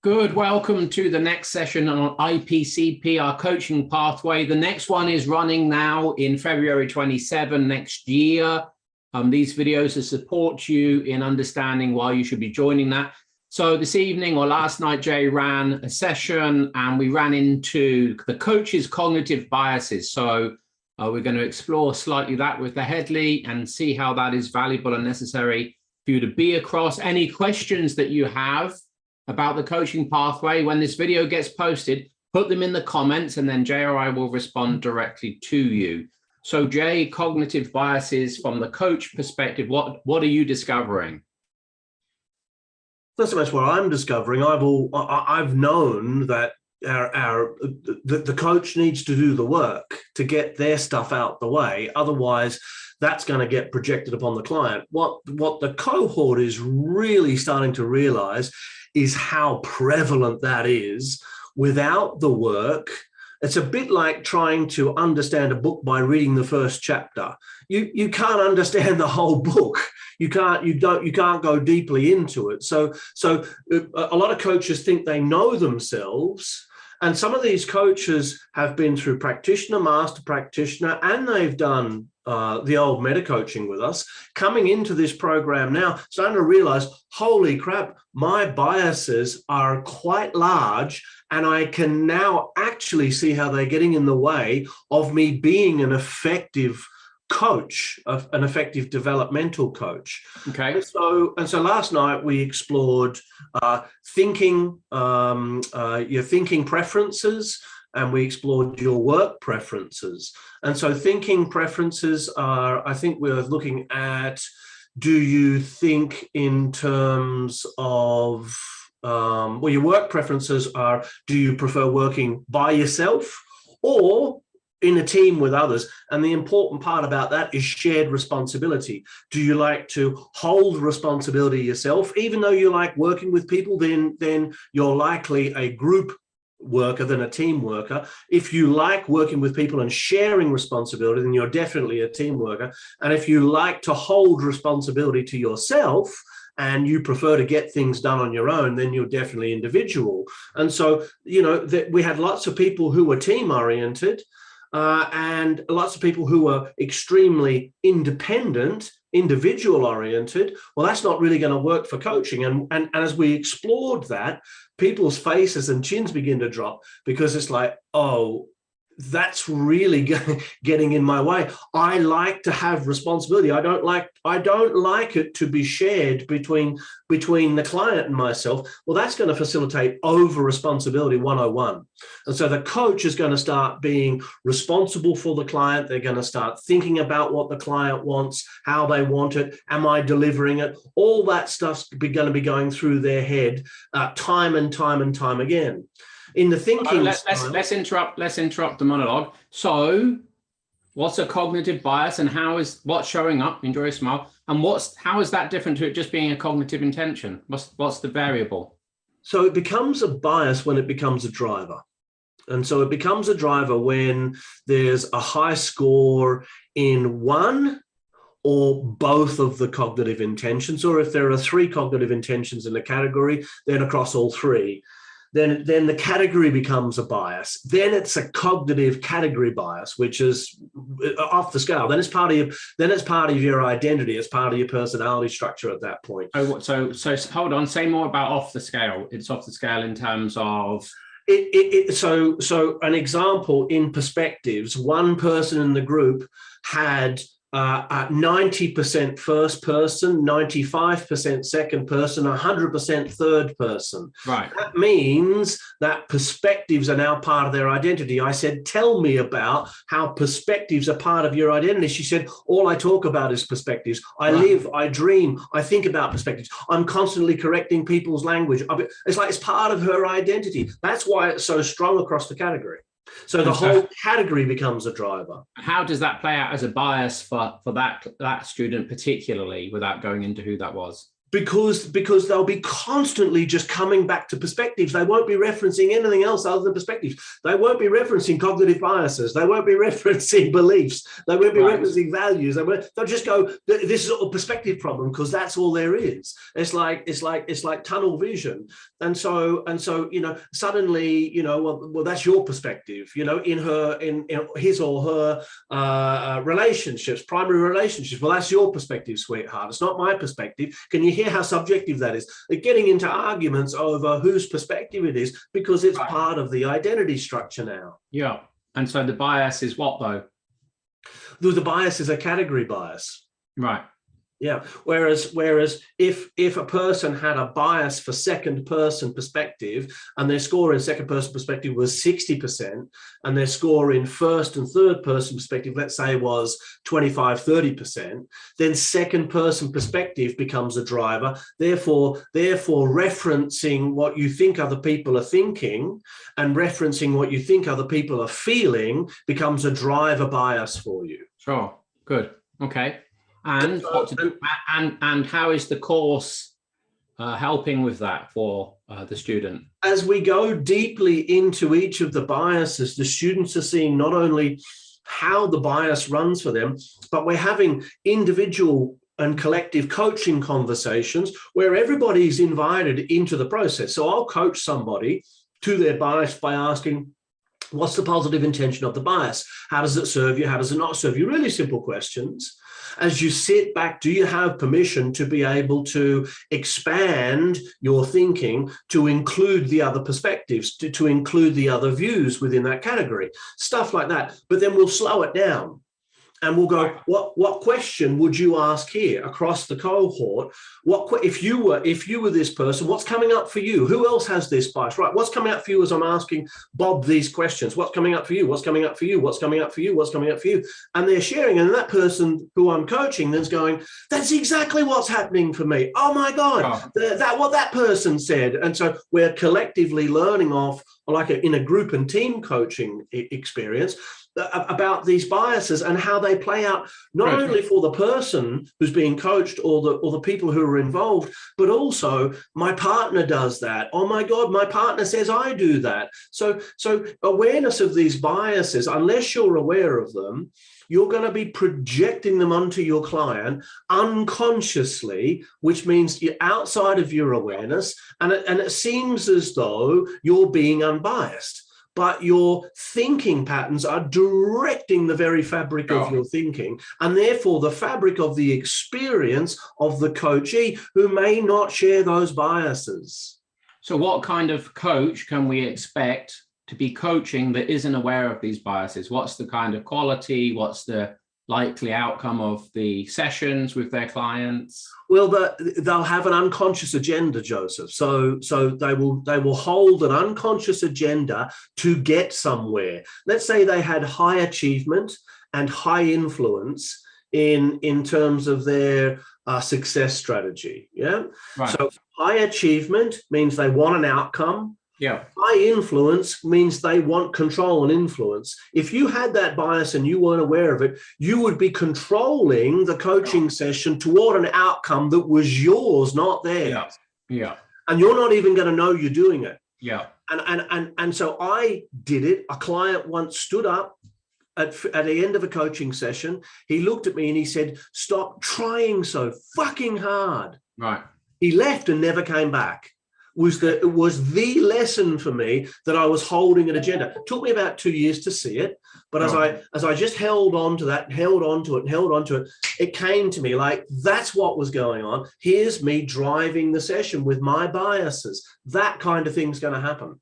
Good. Welcome to the next session on IPCP, our coaching pathway. The next one is running now in February 27 next year. These videos to support you in understanding why you should be joining that. So this evening or last night, Jay ran a session and we ran into the coach's cognitive biases. So we're going to explore slightly that with the Headley and see how that is valuable and necessary for you to be across. Any questions that you have about the coaching pathway, when this video gets posted, put them in the comments and then Jay or I will respond directly to you. So Jay, cognitive biases from the coach perspective, what are you discovering? Not so much what I'm discovering. I've known that the coach needs to do the work to get their stuff out the way. Otherwise, that's going to get projected upon the client. What the cohort is really starting to realize is how prevalent that is without the work. It's a bit like trying to understand a book by reading the first chapter. You can't understand the whole book. You can't go deeply into it. So a lot of coaches think they know themselves. And some of these coaches have been through practitioner, master practitioner, and they've done the old meta coaching with us, coming into this program now, starting to realize, holy crap, my biases are quite large, and I can now actually see how they're getting in the way of me being an effective coach, an effective developmental coach. Okay. And so last night we explored your thinking preferences, and we explored your work preferences. And so thinking preferences are, I think we're looking at, do you think in terms of, your work preferences are, do you prefer working by yourself or in a team with others? And the important part about that is shared responsibility. Do you like to hold responsibility yourself? Even though you like working with people, then you're likely a group worker than a team worker. If you like working with people and sharing responsibility, then you're definitely a team worker. And if you like to hold responsibility to yourself and you prefer to get things done on your own, then you're definitely individual. And so, we had lots of people who were team oriented, and lots of people who are extremely independent, individual oriented. Well, that's not really going to work for coaching. And as we explored that, people's faces and chins begin to drop, because it's like, oh, that's really getting in my way. I like to have responsibility. I don't like it to be shared between the client and myself. Well, that's going to facilitate over responsibility 101. And so the coach is going to start being responsible for the client. They're going to start thinking about what the client wants, how they want it, am I delivering it? All that stuff's going to be going through their head time and time again. In the thinking, let's interrupt the monologue. So what's a cognitive bias, and what's showing up? Enjoy a smile. And how is that different to it just being a cognitive intention? What's the variable? So it becomes a bias when it becomes a driver. And so it becomes a driver when there's a high score in one or both of the cognitive intentions, or if there are three cognitive intentions in a category, then across all three. Then the category becomes a bias. Then it's a cognitive category bias, which is off the scale. Then it's part of your identity. It's part of your personality structure at that point. So hold on. Say more about off the scale. It's off the scale in terms of. So an example in perspectives. One person in the group had 90% first person, 95% second person, 100% third person. Right. That means that perspectives are now part of their identity. I said, tell me about how perspectives are part of your identity. She said, all I talk about is perspectives. I live, I dream, I think about perspectives. I'm constantly correcting people's language. It's like it's part of her identity. That's why it's so strong across the category. So the whole category becomes a driver. How does that play out as a bias for that student particularly, without going into who that was? because they'll be constantly just coming back to perspectives. They won't be referencing anything else other than perspectives. They won't be referencing cognitive biases. They won't be referencing beliefs. They won't be referencing values. They'll just go, this is a perspective problem, because that's all there is. It's like tunnel vision. And so suddenly, well, that's your perspective, in his or her relationships, primary relationships. Well, that's your perspective, sweetheart. It's not my perspective. Can you hear how subjective that is? They're getting into arguments over whose perspective it is, because it's part of the identity structure now. Yeah. And so the bias is what, though? The bias is a category bias. Right. Yeah. Whereas if a person had a bias for second person perspective, and their score in second person perspective was 60%, and their score in first and third person perspective, let's say, was 25-30%, then second person perspective becomes a driver. Therefore referencing what you think other people are thinking and referencing what you think other people are feeling becomes a driver bias for you. Sure. Good. Okay. And what to do, and how is the course helping with that for the student? As we go deeply into each of the biases, the students are seeing not only how the bias runs for them, but we're having individual and collective coaching conversations where everybody's invited into the process. So I'll coach somebody to their bias by asking, what's the positive intention of the bias? How does it serve you? How does it not serve you? Really simple questions. As you sit back, do you have permission to be able to expand your thinking to include the other perspectives, to include the other views within that category? Stuff like that. But then we'll slow it down. And we'll go, what question would you ask here across the cohort? If you were this person, what's coming up for you? Who else has this bias? Right, what's coming up for you as I'm asking Bob these questions? What's coming up for you? What's coming up for you? What's coming up for you? What's coming up for you? And they're sharing, and that person who I'm coaching then's going, that's exactly what's happening for me. Oh my God, what that person said. And so we're collectively learning off, like in a group and team coaching experience, about these biases and how they play out, not only for the person who's being coached or the people who are involved, but also my partner does that. Oh my God, my partner says I do that. So awareness of these biases, unless you're aware of them, you're going to be projecting them onto your client unconsciously, which means you're outside of your awareness, and it seems as though you're being unbiased. But your thinking patterns are directing the very fabric of your thinking, and therefore the fabric of the experience of the coachee who may not share those biases. So what kind of coach can we expect to be coaching that isn't aware of these biases? What's the kind of quality? What's the likely outcome of the sessions with their clients? Well, they'll have an unconscious agenda, Joseph. So they will hold an unconscious agenda to get somewhere. Let's say they had high achievement and high influence in terms of their success strategy. Yeah. Right. So high achievement means they want an outcome. Yeah. High influence means they want control and influence. If you had that bias and you weren't aware of it, you would be controlling the coaching session toward an outcome that was yours, not theirs. Yeah. Yeah. And you're not even going to know you're doing it. Yeah. And so I did it. A client once stood up at the end of a coaching session. He looked at me and he said, "Stop trying so fucking hard." Right. He left and never came back. It was the lesson for me that I was holding an agenda. It took me about 2 years to see it, but as I just held on to that, held on to it, it came to me like, that's what was going on. Here's me driving the session with my biases. That kind of thing's going to happen.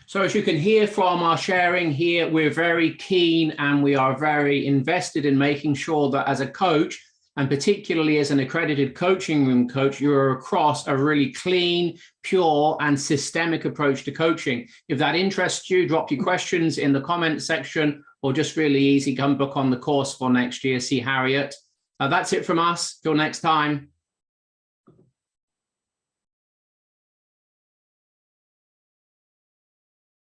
So as you can hear from our sharing here, we're very keen and we are very invested in making sure that as a coach, and particularly as an accredited coaching room coach, you're across a really clean, pure, and systemic approach to coaching. If that interests you, drop your questions in the comment section, or just really easy, come book on the course for next year, see Harriet. That's it from us. Till next time.